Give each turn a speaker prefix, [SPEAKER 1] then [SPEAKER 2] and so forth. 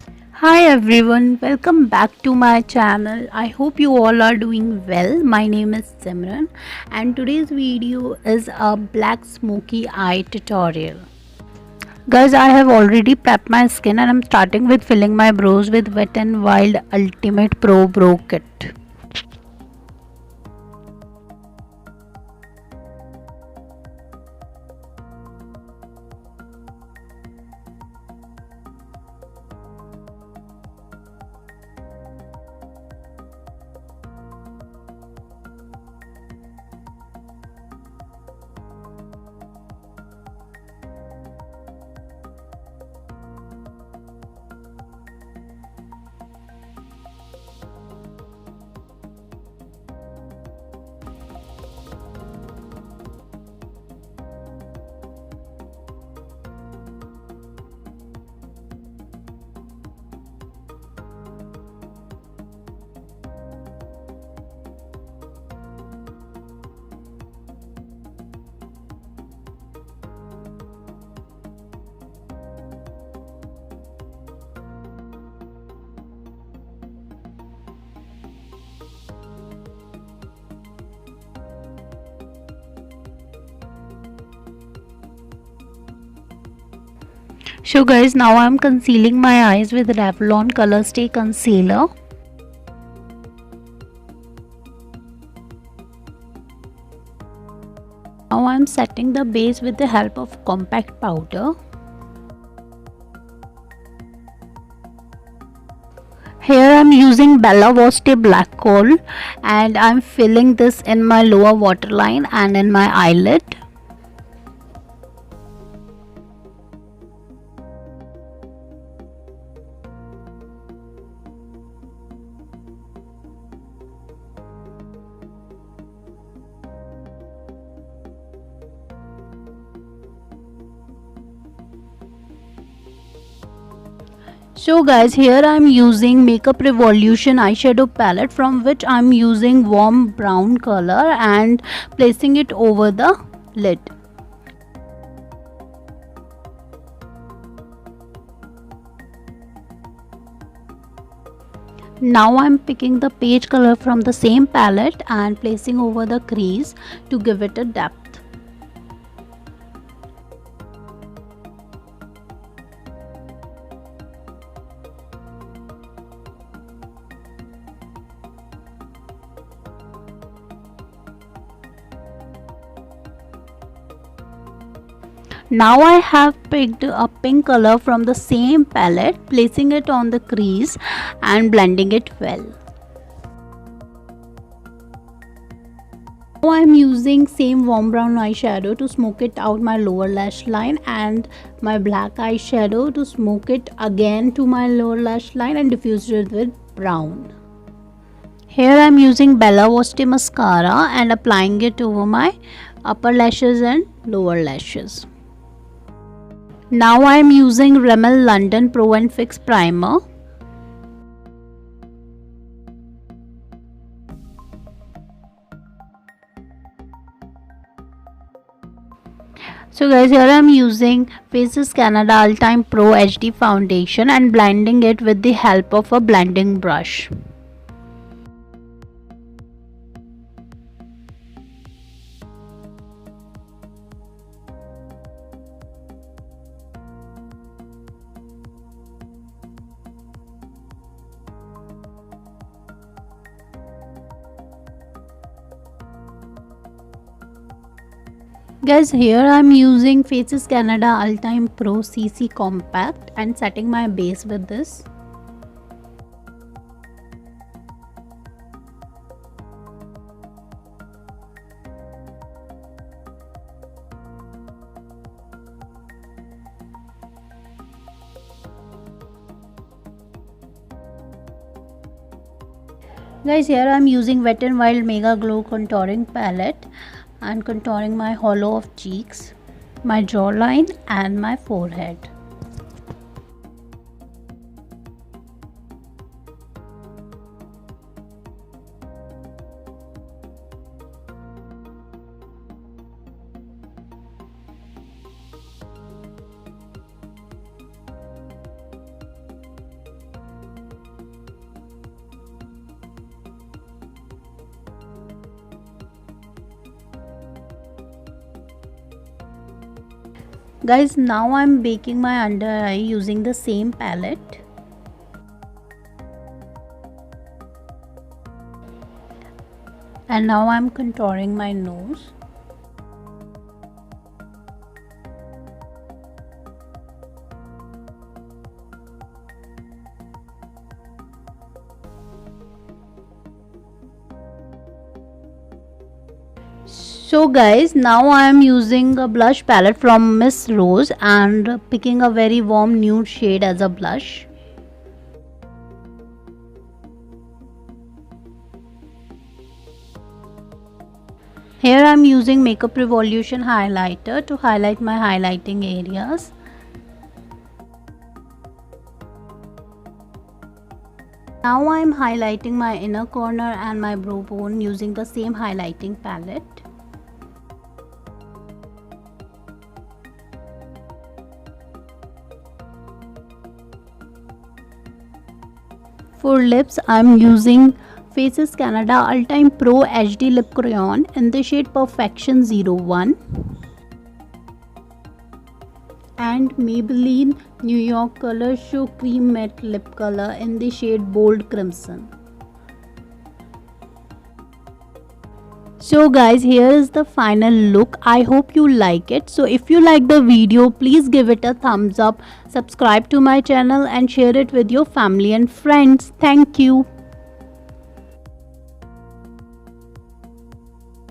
[SPEAKER 1] Hi everyone, welcome back to my channel. I hope you all are doing well. My name is Simran and today's video is a black smoky eye tutorial. Guys, I have already prepped my skin and I'm starting with filling my brows with Wet n Wild Ultimate Pro Brow Kit. So guys, now I'm concealing my eyes with Revlon Color Stay Concealer. Now I'm setting the base with the help of compact powder. Here I'm using Bella Voste Black Coal and I'm filling this in my lower waterline and in my eyelid. So guys, here I am using Makeup Revolution eyeshadow palette from which I am using warm brown color and placing it over the lid. Now I am picking the peach color from the same palette and placing over the crease to give it a depth. Now I have picked a pink color from the same palette, placing it on the crease and blending it well. Now I am using same warm brown eyeshadow to smoke it out my lower lash line and my black eyeshadow to smoke it again to my lower lash line and diffuse it with brown. Here I am using Bella Voste mascara and applying it over my upper lashes and lower lashes. Now I am using Rimmel London Pro and Fix Primer. So guys, here I am using Faces Canada All Time Pro HD Foundation and blending it with the help of a blending brush. Guys, here I am using Faces Canada All Time Pro CC Compact and setting my base with this. Guys, here I am using Wet n Wild Mega Glow Contouring Palette and contouring my hollow of cheeks, my jawline and my forehead. Guys, now I'm baking my under eye using the same palette. And now I'm contouring my nose. So guys, now I am using a blush palette from Miss Rose and picking a very warm nude shade as a blush. Here I am using Makeup Revolution highlighter to highlight my highlighting areas. Now I am highlighting my inner corner and my brow bone using the same highlighting palette. For lips, I am using Faces Canada All-Time Pro HD Lip Crayon in the shade Perfection 01 and Maybelline New York Color Show Cream Matte Lip Color in the shade Bold Crimson. So guys, here is the final look. I hope you like it. So if you like the video, please give it a thumbs up, subscribe to my channel and share it with your family and friends. Thank you.